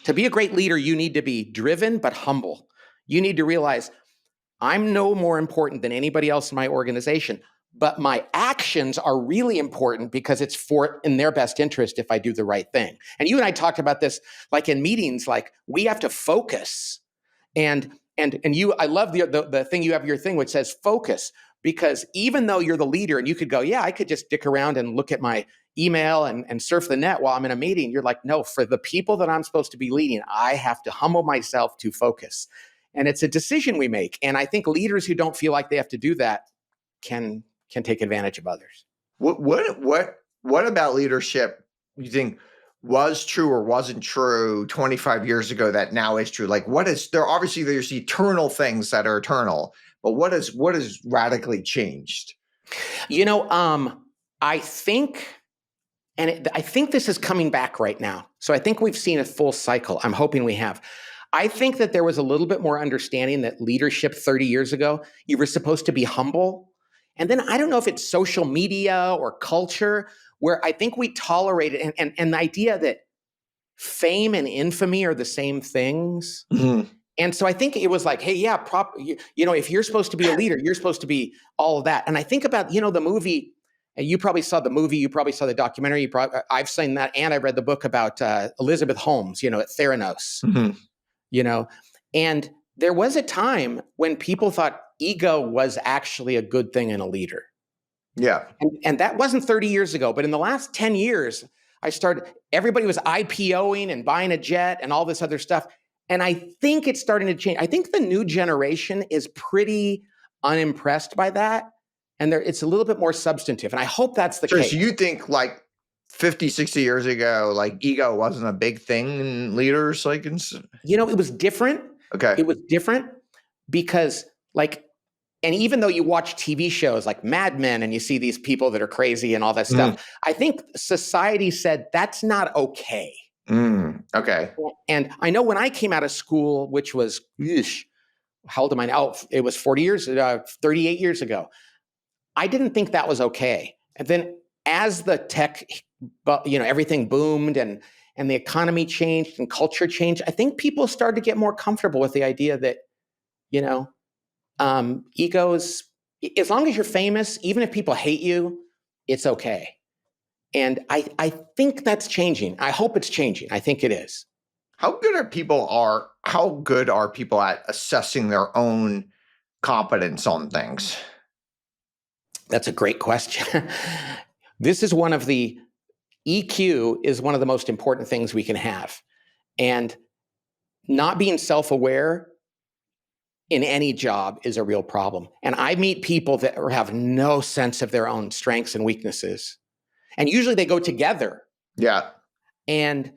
To be a great leader, you need to be driven but humble. You need to realize I'm no more important than anybody else in my organization, but my actions are really important because it's in their best interest if I do the right thing. And you and I talked about this like in meetings, like we have to focus. I love the thing you have your thing which says focus, because even though you're the leader and you could go, yeah, I could just dick around and look at my email and surf the net while I'm in a meeting. You're like, no, for the people that I'm supposed to be leading, I have to humble myself to focus. And it's a decision we make. And I think leaders who don't feel like they have to do that can take advantage of others. What about leadership you think was true or wasn't true 25 years ago that now is true? Like, there's eternal things that are eternal, but what has radically changed? I think, I think this is coming back right now. So I think we've seen a full cycle. I'm hoping we have. I think that there was a little bit more understanding that leadership 30 years ago, you were supposed to be humble. And then I don't know if it's social media or culture where I think we tolerate it, and the idea that fame and infamy are the same things. Mhm. And so I think it was like, hey, yeah, if you're supposed to be a leader, you're supposed to be all of that. And I think about, the movie, and you probably saw the movie, you probably saw the documentary, I've seen that, and I read the book about Elizabeth Holmes, at Theranos, Mhm. you know, and there was a time when people thought ego was actually a good thing in a leader. Yeah. And that wasn't 30 years ago, but in the last 10 years, everybody was IPOing and buying a jet and all this other stuff. And I think it's starting to change. I think the new generation is pretty unimpressed by that. And it's a little bit more substantive. And I hope that's the So case. you think like 50, 60 years ago, like ego wasn't a big thing in leaders? It was different. Okay. It was different because, and even though you watch TV shows like Mad Men and you see these people that are crazy and all that Mm. stuff, I think society said that's not okay. Okay. And I know when I came out of school, which was, how old am I now? It was 38 years ago. I didn't think that was okay. And then as the tech, everything boomed and and the economy changed and culture changed, I think people started to get more comfortable with the idea that, you know, egos, as long as you're famous, even if people hate you, it's okay. And I think that's changing. I hope it's changing. I think it is. How good are people at assessing their own competence on things? That's a great question. This is one of the EQ is one of the most important things we can have. And not being self-aware in any job is a real problem. And I meet people that have no sense of their own strengths and weaknesses. And usually they go together. Yeah. And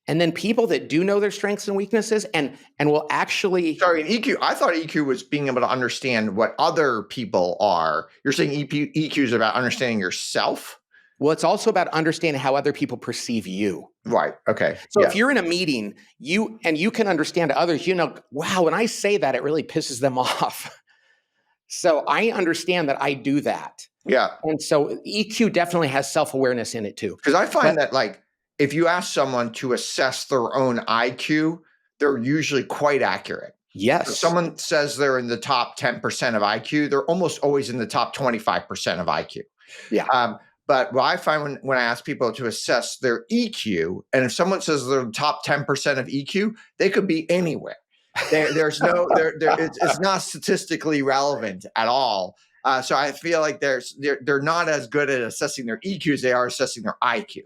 then people that do know their strengths and weaknesses and will actually. Sorry, in EQ, I thought EQ was being able to understand what other people are. You're saying EQ is about understanding yourself? Well, it's also about understanding how other people perceive you. Right. Okay. So if you're in a meeting, you can understand others, wow, when I say that, it really pisses them off. So I understand that I do that. Yeah. And so EQ definitely has self-awareness in it too. Because I find that, like, if you ask someone to assess their own IQ, they're usually quite accurate. Yes. If someone says they're in the top 10% of IQ, they're almost always in the top 25% of IQ. Yeah. But what I find when I ask people to assess their EQ, and if someone says they're the top 10% of EQ, they could be anywhere. It's not statistically relevant at all. So I feel like they're not as good at assessing their EQ as they are assessing their IQ.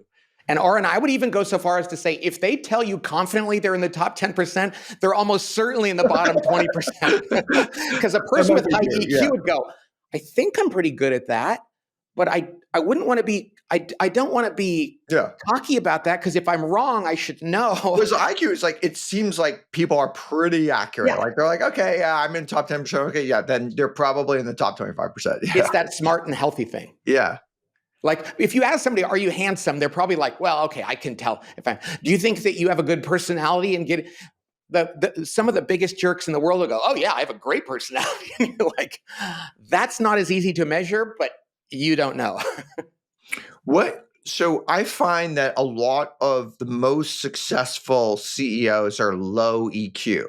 And Aaron, I would even go so far as to say, if they tell you confidently they're in the top 10%, they're almost certainly in the bottom 20%. Because a person with high EQ would go, I think I'm pretty good at that, but I wouldn't want to be, I don't want to be cocky about that, because if I'm wrong, I should know. Because IQ is like, it seems like people are pretty accurate. Yeah. Like they're like, okay, yeah, I'm in top 10%. Okay, yeah, then they're probably in the top 25%. Yeah. It's that smart and healthy thing. Yeah. Like if you ask somebody, are you handsome? They're probably like, well, okay, I can tell. Do you think that you have a good personality? And get some of the biggest jerks in the world will go, oh yeah, I have a great personality. And you're like, that's not as easy to measure, but you don't know. So I find that a lot of the most successful CEOs are low EQ.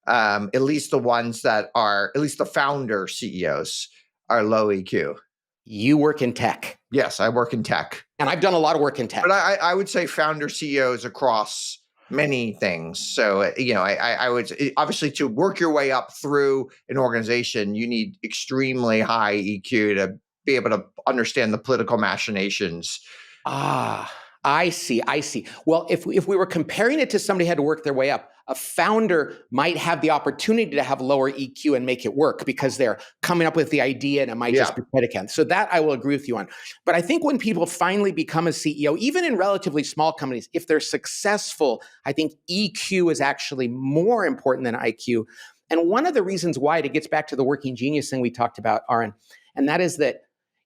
At least the ones that are, at least the founder CEOs are low EQ. You work in tech. Yes, I work in tech. And I've done a lot of work in tech. But I would say founder CEOs across many things. So, I would, obviously, to work your way up through an organization, you need extremely high EQ to be able to understand the political machinations. I see. Well, if we were comparing it to somebody who had to work their way up, a founder might have the opportunity to have lower EQ and make it work because they're coming up with the idea and it might just be predicate. So that I will agree with you on. But I think when people finally become a CEO, even in relatively small companies, if they're successful, I think EQ is actually more important than IQ. And one of the reasons why, it gets back to the working genius thing we talked about, Aaron, and that is that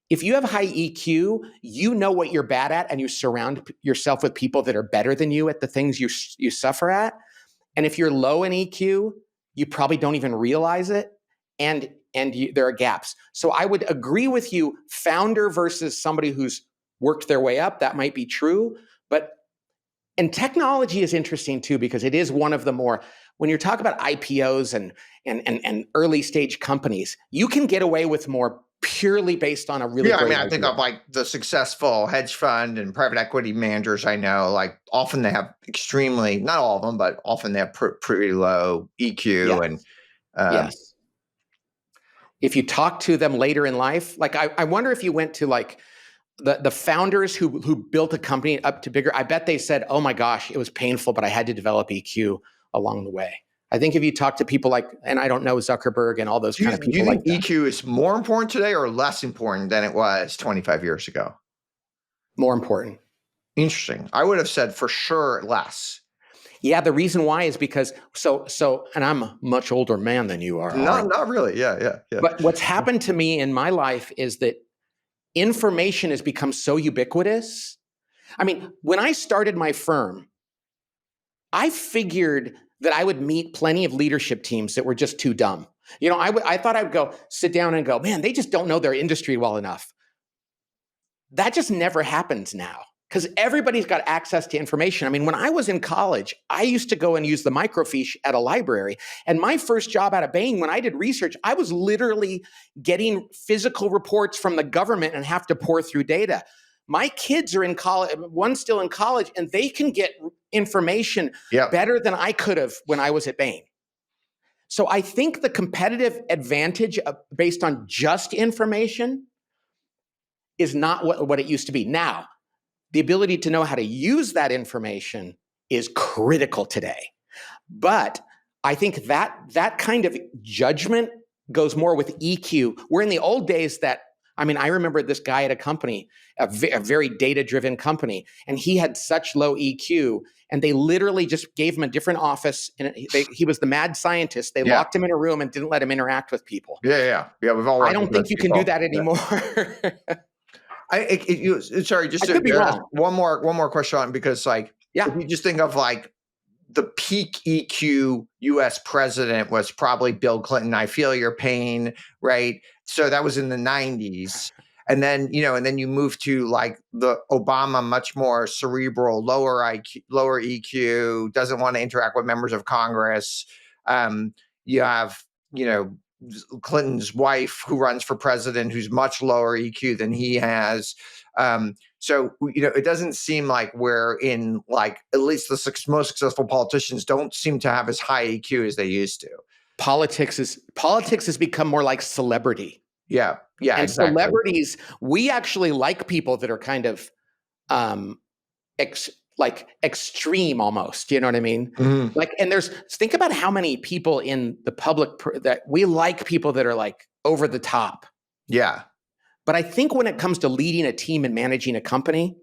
if you have high EQ, you know what you're bad at, and you surround yourself with people that are better than you at the things you suffer at. And if you're low in EQ, you probably don't even realize it, and there are gaps. So I would agree with you, founder versus somebody who's worked their way up, that might be true. And technology is interesting too, because it is one of the more, when you're talking about IPOs and early stage companies, you can get away with more purely based on a really great idea. I think of like the successful hedge fund and private equity managers I know, like often they have extremely, not all of them, but often they have pretty low EQ. Yes. If you talk to them later in life, like I wonder if you went to like the founders who built a company up to bigger, I bet they said, oh my gosh, it was painful, but I had to develop EQ along the way. I think if you talk to people like, and I don't know, Zuckerberg and all those kind of people. Do you think EQ is more important today or less important than it was 25 years ago? More important. Interesting. I would have said for sure less. Yeah, the reason why is because, and I'm a much older man than you are. Not really. Yeah. But what's happened to me in my life is that information has become so ubiquitous. I mean, when I started my firm, I figured that I would meet plenty of leadership teams that were just too dumb. I thought I would go sit down and go, man, they just don't know their industry well enough. That just never happens now. because everybody's got access to information. I mean, when I was in college, I used to go and use the microfiche at a library. And my first job out of Bain, when I did research, I was literally getting physical reports from the government and have to pour through data. My kids are in college, one's still in college, and they can get information better than I could have when I was at Bain. So I think the competitive advantage based on just information is not what it used to be. Now, the ability to know how to use that information is critical today. But I think that kind of judgment goes more with EQ. Where in the old days I remember this guy at a company, a very data-driven company, and he had such low EQ, and they literally just gave him a different office, and he was the mad scientist. They locked him in a room and didn't let him interact with people. Yeah. We've all. I don't think you can do that anymore. Sorry, just to ask one more question on, because if you just think of the peak EQ U.S. president was probably Bill Clinton. I feel your pain, right? So that was in the 90s. And then, you move to the Obama, much more cerebral, lower IQ, lower EQ, doesn't want to interact with members of Congress. You have, Clinton's wife, who runs for president, who's much lower EQ than he has. So, it doesn't seem like we're in at least the most successful politicians don't seem to have as high EQ as they used to. Politics has become more like celebrity. Yeah, and exactly. Celebrities, we actually like people that are kind of extreme almost. You know what I mean? Mm-hmm. And think about how many people in the public that we like people that are over the top. Yeah. But I think when it comes to leading a team and managing a company,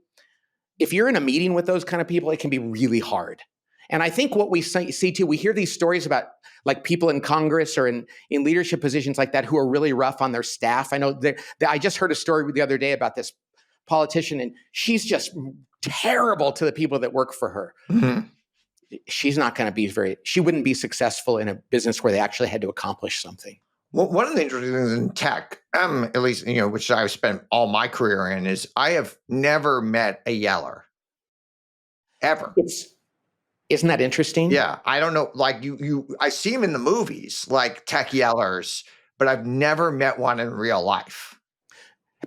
if you're in a meeting with those kind of people, it can be really hard. And I think what we see too, we hear these stories about people in Congress or in leadership positions like that who are really rough on their staff. I know I just heard a story the other day about this politician, and she's just terrible to the people that work for her. Mm-hmm. She's not going to be she wouldn't be successful in a business where they actually had to accomplish something. Well, one of the interesting things in tech, at least, which I've spent all my career in, is I have never met a yeller. Ever. Isn't that interesting? Yeah. I don't know. I see them in the movies, tech yellers, but I've never met one in real life.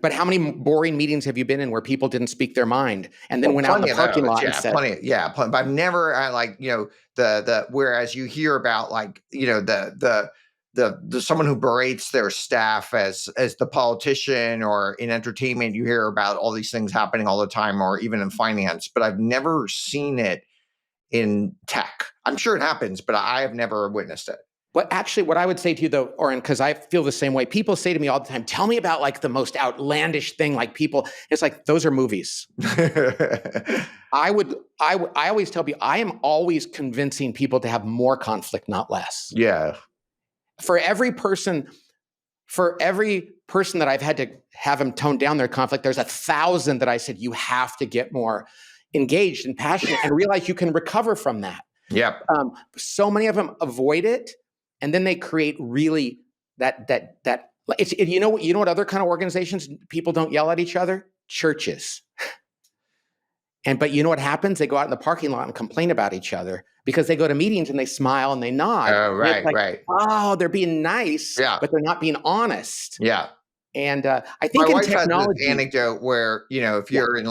But how many boring meetings have you been in where people didn't speak their mind and then went out in the parking lot and said, but I've never whereas you hear about the someone who berates their staff as the politician, or in entertainment, you hear about all these things happening all the time, or even in finance, but I've never seen it in tech. I'm sure it happens, but I have never witnessed it. But actually, what I would say to you though, Oren, because I feel the same way, people say to me all the time, tell me about the most outlandish thing, people, it's those are movies. I always tell people, I am always convincing people to have more conflict, not less. Yeah. For every person that I've had to have them tone down their conflict, there's 1,000 that I said, you have to get more engaged and passionate and realize you can recover from that. Yep. So many of them avoid it, and then they create really that it's, you know what other kind of organizations people don't yell at each other? Churches. But you know what happens? They go out in the parking lot and complain about each other because they go to meetings and they smile and they nod. Oh, right, right. Oh, they're being nice, but they're not being honest. Yeah. And I think my in technology, had this anecdote where, if you're in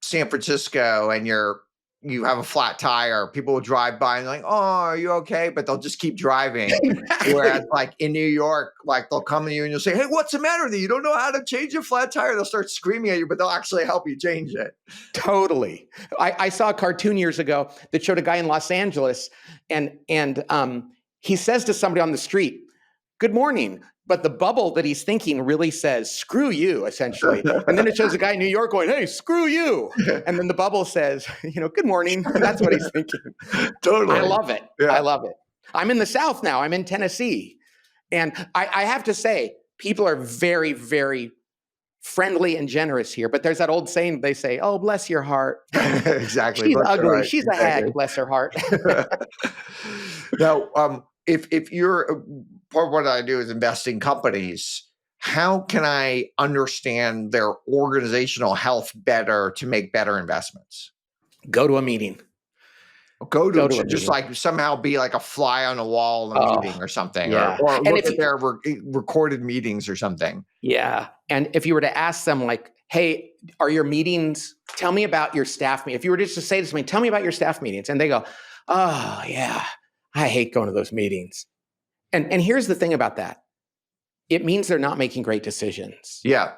San Francisco and you have a flat tire, people will drive by and oh, are you okay? But they'll just keep driving. Exactly. Whereas in New York, they'll come to you and you'll say, hey, what's the matter with you? You don't know how to change a flat tire? They'll start screaming at you, but they'll actually help you change it. Totally. I saw a cartoon years ago that showed a guy in Los Angeles and he says to somebody on the street, good morning. But the bubble that he's thinking really says, screw you, essentially. And then it shows a guy in New York going, hey, screw you. And then the bubble says, good morning. That's what he's thinking. Totally. I love it. Yeah. I love it. I'm in the South now. I'm in Tennessee. And I have to say, people are very, very friendly and generous here. But there's that old saying, they say, oh, bless your heart. Exactly. She's ugly. She's a hag, bless her heart. Now, if you're part of what I do is invest in companies, how can I understand their organizational health better to make better investments? Go to a meeting. Go to Go to a just meeting. like somehow be like a fly on the wall in a Oh, meeting or something, yeah. or And look if at you, their recorded meetings or something. yeah. And if you were to ask them, like, hey, are your meetings, tell me about your staff meeting. If you were just to say to somebody, tell me about your staff meetings. And they go, oh, yeah, I hate going to those meetings. And here's the thing about that. It means they're not making great decisions. Yeah.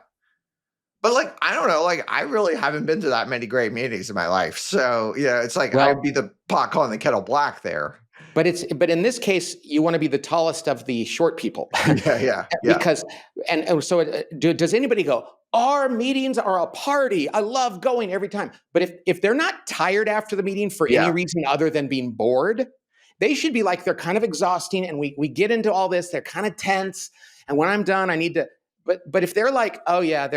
But like, I don't know, like I really haven't been to that many great meetings in my life. So yeah, it's like I'd be Well, the pot calling the kettle black there. but in this case, you want to be the tallest of the short people. Yeah. Because and so does anybody go, our meetings are a party, I love going every time? But if they're not tired after the meeting for any Yeah. reason other than being bored, they should be like, they're kind of exhausting, and we get into all this, they're kind of tense, and when I'm done I need to, but if they're like, oh yeah,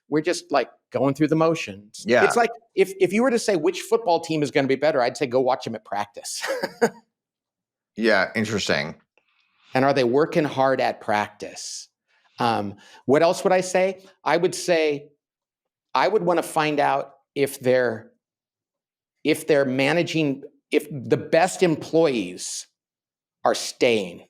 we're just like going through the motions. Yeah. It's like if you were to say which football team is going to be better, I'd say go watch them at practice. Yeah. Interesting. And are they working hard at practice? What else would I say? I would say I would want to find out if they're managing, if the best employees are staying.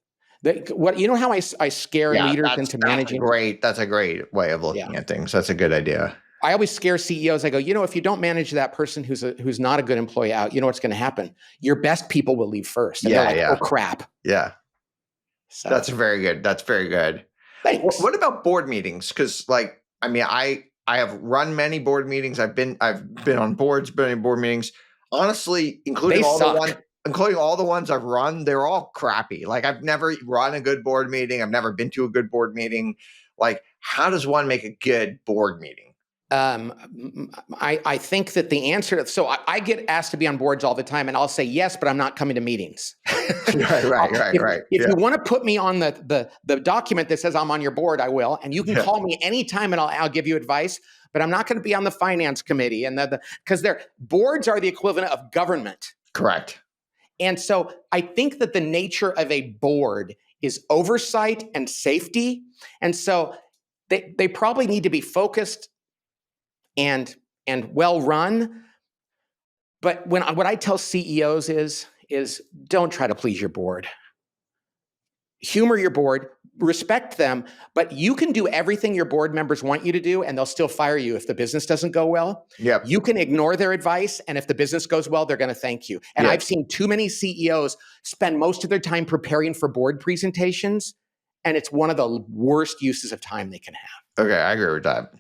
What, you know how I scare Yeah, leaders into managing? that's a great way of Yeah. looking at things. That's a good idea. I always scare CEOs. I go, if you don't manage that person who's not a good employee out, you know what's going to happen? Your best people will leave first. And they're like, oh crap. Yeah. So That's very good. That's very good. thanks. What about board meetings? Because like, I mean, I have run many board meetings. I've been on boards, been in board meetings. Honestly, They suck. including all the ones I've run, they're all crappy. Like I've never run a good board meeting. I've never been to a good board meeting. Like, how does one make a good board meeting? I think that the answer, so I get asked to be on boards all the time, and I'll say yes, but I'm not coming to meetings. Right. If you want to put me on the document that says I'm on your board, I will, and you can call me anytime, and I'll give you advice. But I'm not going to be on the finance committee, and because their boards are the equivalent of government. Correct. And so I think that the nature of a board is oversight and safety, and so they probably need to be focused and well run. But what I tell CEOs is don't try to please your board. Humor your board, respect them, but you can do everything your board members want you to do, and they'll still fire you if the business doesn't go well. Yep. You can ignore their advice, and if the business goes well, they're going to thank you. And I've seen too many CEOs spend most of their time preparing for board presentations, and it's one of the worst uses of time they can have. Okay, I agree with that.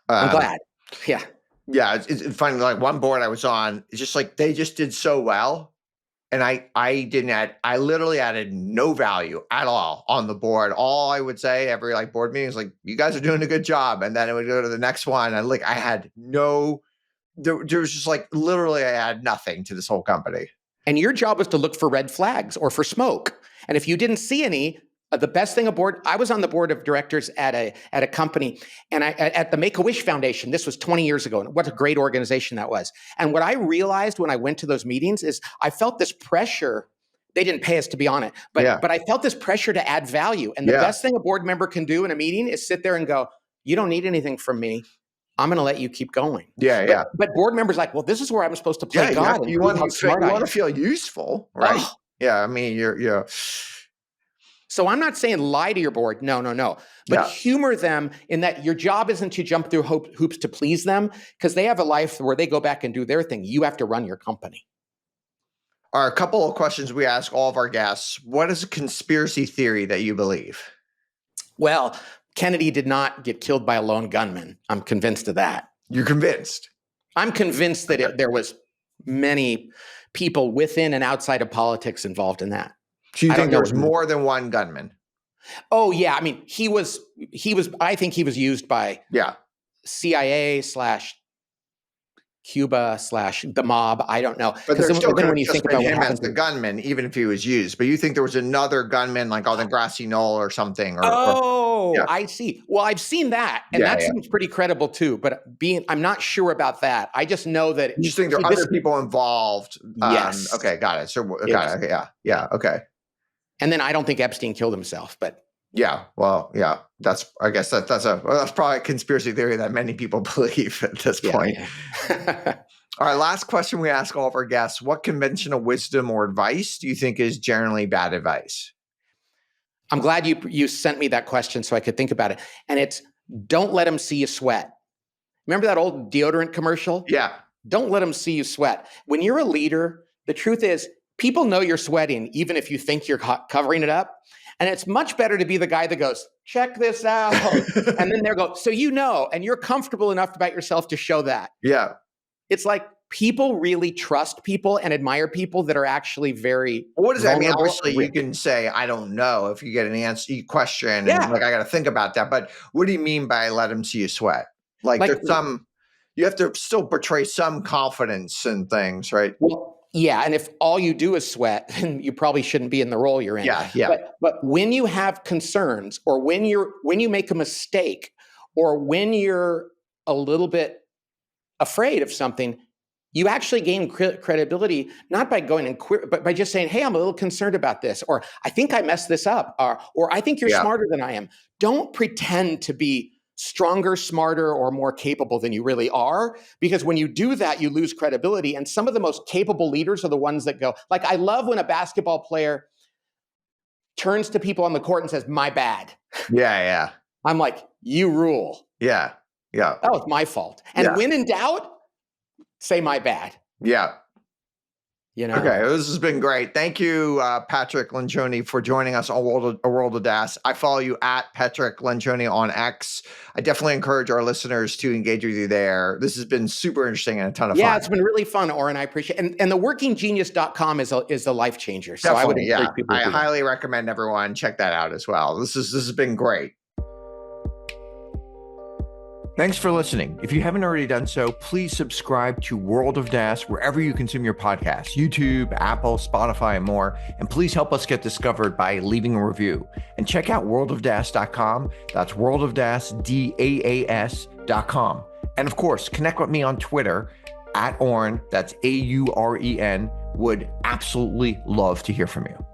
I'm glad. Yeah. Yeah, it's funny. Like one board I was on, it's just like they just did so well, and I literally added no value at all on the board. All I would say every like board meeting is like, you guys are doing a good job, and then it would go to the next one, and like I had no, there was just like literally I had nothing to this whole company. And your job was to look for red flags or for smoke. And if you didn't see any, the best thing aboard, I was on the board of directors at a company, and at the Make-A-Wish Foundation. This was 20 years ago, and what a great organization that was. And what I realized when I went to those meetings is I felt this pressure. They didn't pay us to be on it, but I felt this pressure to add value. And the best thing a board member can do in a meeting is sit there and go, you don't need anything from me. I'm going to let you keep going. But board members are like, well, this is where I'm supposed to play God. You want to feel useful, right? Oh. Yeah, I mean, you're. So I'm not saying lie to your board. No. But humor them in that your job isn't to jump through hoops to please them, because they have a life where they go back and do their thing. You have to run your company. Are a couple of questions we ask all of our guests. What is a conspiracy theory that you believe? Well, Kennedy did not get killed by a lone gunman. I'm convinced of that. You're convinced? I'm convinced that there was many people within and outside of politics involved in that. So you think there was more than one gunman? Oh yeah, I mean he was. I think he was used by CIA / Cuba / the mob. I don't know. But there's still when you think about him as the gunman, even if he was used. But you think there was another gunman like on the grassy knoll or something? I see. Well, I've seen that, and that seems pretty credible too. But I'm not sure about that. I just know that you just think there are other people involved. Yes. Okay, got it. So got it. Yeah. Okay. And then I don't think Epstein killed himself, but Yeah. Well, yeah. I guess that's probably a conspiracy theory that many people believe at this Yeah, point. yeah. All right. Last question we ask all of our guests: what conventional wisdom or advice do you think is generally bad advice? I'm glad you sent me that question so I could think about it. And it's, don't let them see you sweat. Remember that old deodorant commercial? Yeah. Don't let them see you sweat. When you're a leader, the truth is people know you're sweating, even if you think you're covering it up. And it's much better to be the guy that goes, check this out. And then they're go, so you know, and you're comfortable enough about yourself to show that. Yeah. It's like people really trust people and admire people that are actually very What does that mean? vulnerable. Obviously, you can say, I don't know if you get an answer, you question, and Yeah. like, I got to think about that. But what do you mean by let them see you sweat? Like, Like, you have to still portray some confidence in things, right? well, yeah, and if all you do is sweat, then you probably shouldn't be in the role you're in. Yeah. Yeah. But when you have concerns, or when you make a mistake, or when you're a little bit afraid of something, you actually gain credibility not by going and but by just saying, "Hey, I'm a little concerned about this," or "I think I messed this up," or "I think you're Yeah. smarter than I am." Don't pretend to be stronger, smarter, or more capable than you really are, because when you do that, you lose credibility. And some of the most capable leaders are the ones that go, like, I love when a basketball player turns to people on the court and says, "My bad." Yeah. Yeah. I'm like, "You rule. Yeah. Yeah. That was my fault." And Yeah. when in doubt, say "my bad." Yeah. You know. Okay, this has been great. Thank you, Patrick Lencioni, for joining us on A World of DaaS. I follow you at Patrick Lencioni on X. I definitely encourage our listeners to engage with you there. This has been super interesting and a ton of Yeah, fun. it's been really fun, Oren. I appreciate it. And the workinggenius.com is a life changer. So I would Definitely, encourage yeah. people to I do that. highly recommend everyone check that out as well. This has been great. Thanks for listening. If you haven't already done so, please subscribe to World of DaaS wherever you consume your podcasts, YouTube, Apple, Spotify, and more. And please help us get discovered by leaving a review. And check out worldofdaas.com. That's worldofdaas.com. And of course, connect with me on Twitter at Auren, that's AUREN. Would absolutely love to hear from you.